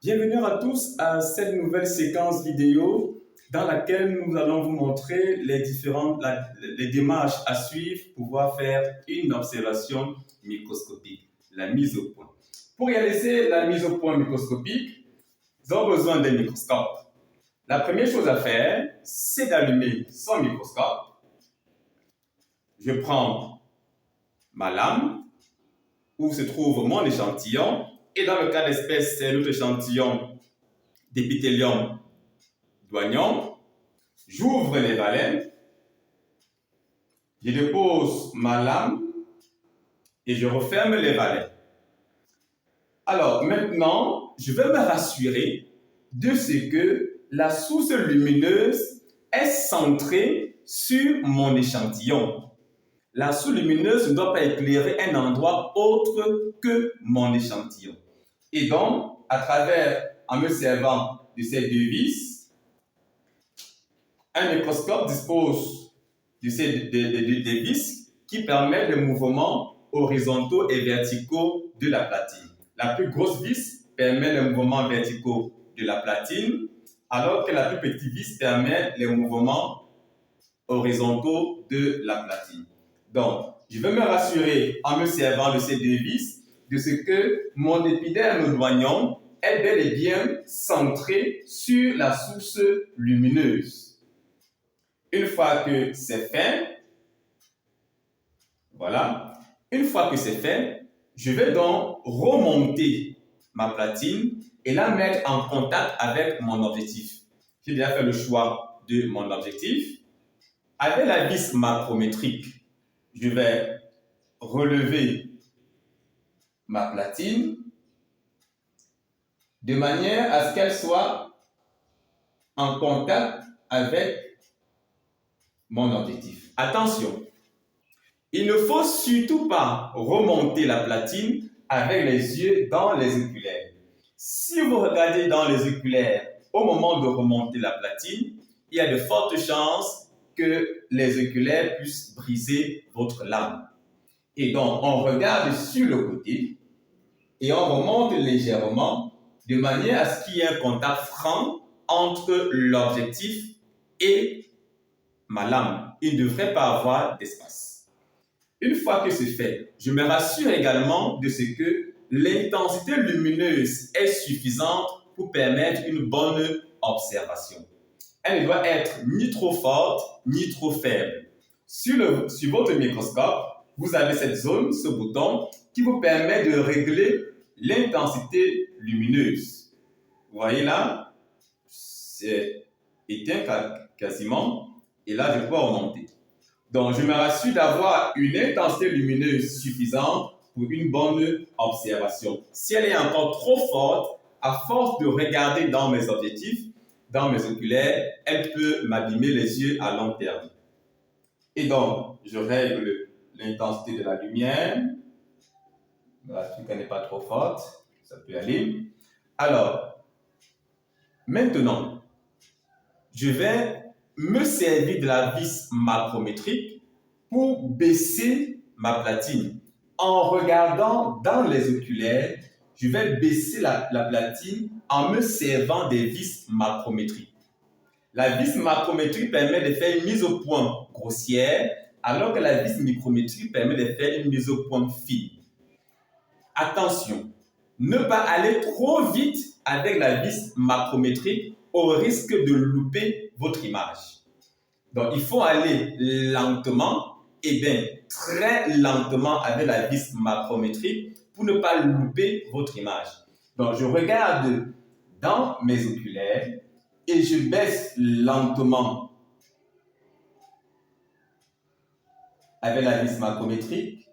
Bienvenue à tous à cette nouvelle séquence vidéo dans laquelle nous allons vous montrer les démarches à suivre pour pouvoir faire une observation microscopique, la mise au point. Pour réaliser la mise au point microscopique, nous avons besoin d'un microscope. La première chose à faire, c'est d'allumer son microscope. Je prends ma lame où se trouve mon échantillon et dans le cas d'espèce, c'est notre échantillon d'épithélium d'oignon. J'ouvre les valets, je dépose ma lame et je referme les valets. Alors maintenant, je vais me rassurer de ce que la source lumineuse est centrée sur mon échantillon. La source lumineuse ne doit pas éclairer un endroit autre que mon échantillon. Et donc, à travers, en me servant de ces deux vis, un microscope dispose de ces des vis qui permettent le mouvement horizontaux et verticaux de la platine. La plus grosse vis permet le mouvement verticaux de la platine, alors que la plus petite vis permet les mouvements horizontaux de la platine. Donc, je vais me rassurer en me servant de ces deux vis de ce que mon épiderme d'oignon est bel et bien centré sur la source lumineuse. Une fois que c'est fait, voilà, une fois que c'est fait, je vais donc remonter ma platine et la mettre en contact avec mon objectif. J'ai déjà fait le choix de mon objectif. Avec la vis macrométrique, je vais relever ma platine de manière à ce qu'elle soit en contact avec mon objectif. Attention, il ne faut surtout pas remonter la platine avec les yeux dans les oculaires. Si vous regardez dans les oculaires au moment de remonter la platine, il y a de fortes chances que les oculaires puissent briser votre lame. Et donc, on regarde sur le côté et on remonte légèrement de manière à ce qu'il y ait un contact franc entre l'objectif et ma lame. Il ne devrait pas avoir d'espace. Une fois que c'est fait, je me rassure également de ce que l'intensité lumineuse est suffisante pour permettre une bonne observation. Elle ne doit être ni trop forte, ni trop faible. Sur votre microscope, vous avez cette zone, ce bouton, qui vous permet de régler l'intensité lumineuse. Vous voyez là, c'est éteint quasiment, et là, je peux remonter. Donc, je me rassure d'avoir une intensité lumineuse suffisante pour une bonne observation. Si elle est encore trop forte, à force de regarder dans mes objectifs, dans mes oculaires, elle peut m'abîmer les yeux à long terme. Et donc, je règle l'intensité de la lumière. La truc n'est pas trop forte, ça peut aller. Alors, maintenant, je vais me servir de la vis macrométrique pour baisser ma platine. En regardant dans les oculaires, je vais baisser la platine en me servant des vis macrométriques. La vis macrométrique permet de faire une mise au point grossière, alors que la vis micrométrique permet de faire une mise au point fine. Attention, ne pas aller trop vite avec la vis macrométrique au risque de louper votre image. Donc, il faut aller lentement, et bien très lentement avec la vis macrométrique pour ne pas louper votre image. Donc, je regarde dans mes oculaires et je baisse lentement avec la vis macrométrique.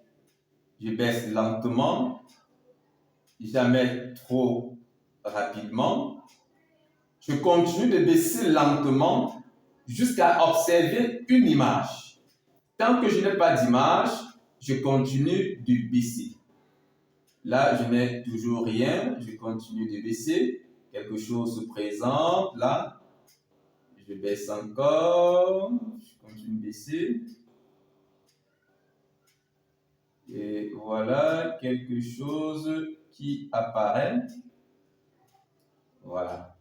Je baisse lentement, jamais trop rapidement. Je continue de baisser lentement jusqu'à observer une image. Tant que je n'ai pas d'image, je continue de baisser. Là, je n'ai toujours rien, je continue de baisser. Quelque chose se présente, là. Je baisse encore, je continue de baisser. Et voilà quelque chose qui apparaît. Voilà.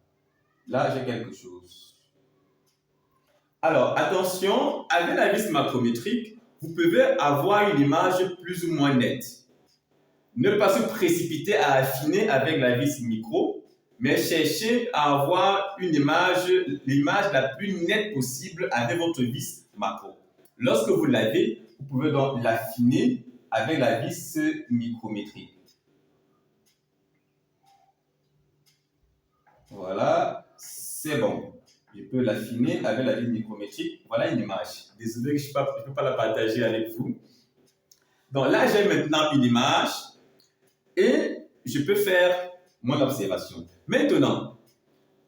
Là, j'ai quelque chose. Alors, attention, avec la vis macrométrique, vous pouvez avoir une image plus ou moins nette. Ne pas se précipiter à affiner avec la vis micro, mais cherchez à avoir l'image la plus nette possible avec votre vis macro. Lorsque vous l'avez, vous pouvez donc l'affiner avec la vis micrométrique. Voilà, c'est bon. Je peux l'affiner avec la vis micrométrique. Voilà une image. Désolé que je ne peux pas la partager avec vous. Donc là, j'ai maintenant une image et je peux faire mon observation. Maintenant,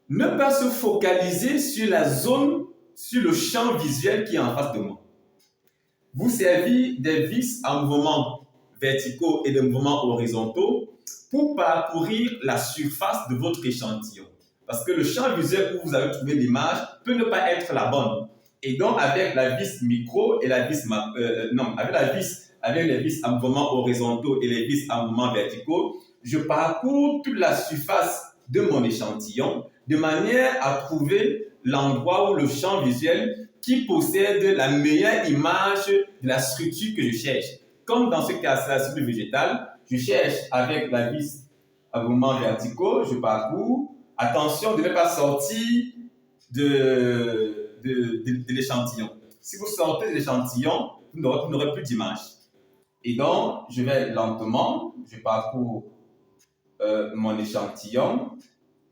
ne pas se focaliser sur la zone, sur le champ visuel qui est en face de moi. Vous servez des vis en mouvement verticaux et de mouvements horizontaux pour parcourir la surface de votre échantillon. Parce que le champ visuel où vous avez trouvé l'image peut ne pas être la bonne. Et donc, avec la vis micro et la vis, avec les vis en mouvement horizontaux et les vis en mouvement verticaux, je parcours toute la surface de mon échantillon de manière à trouver l'endroit où le champ visuel qui possède la meilleure image de la structure que je cherche. Comme dans ce cas, c'est la structure végétale, je cherche avec la vis à mouvement verticaux, je parcours. Attention de ne pas sortir de l'échantillon. Si vous sortez de l'échantillon, vous n'aurez plus d'image. Et donc, je vais lentement, je parcours mon échantillon,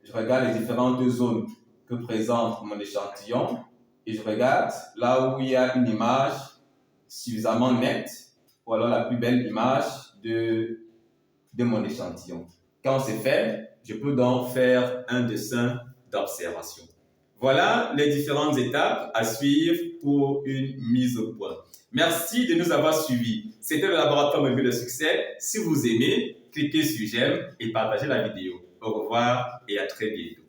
je regarde les différentes zones que présente mon échantillon et je regarde là où il y a une image suffisamment nette ou alors la plus belle image de mon échantillon. Quand c'est fait, je peux donc faire un dessin d'observation. Voilà les différentes étapes à suivre pour une mise au point. Merci de nous avoir suivis. C'était le laboratoire mobile de succès. Si vous aimez, cliquez sur j'aime et partagez la vidéo. Au revoir et à très bientôt.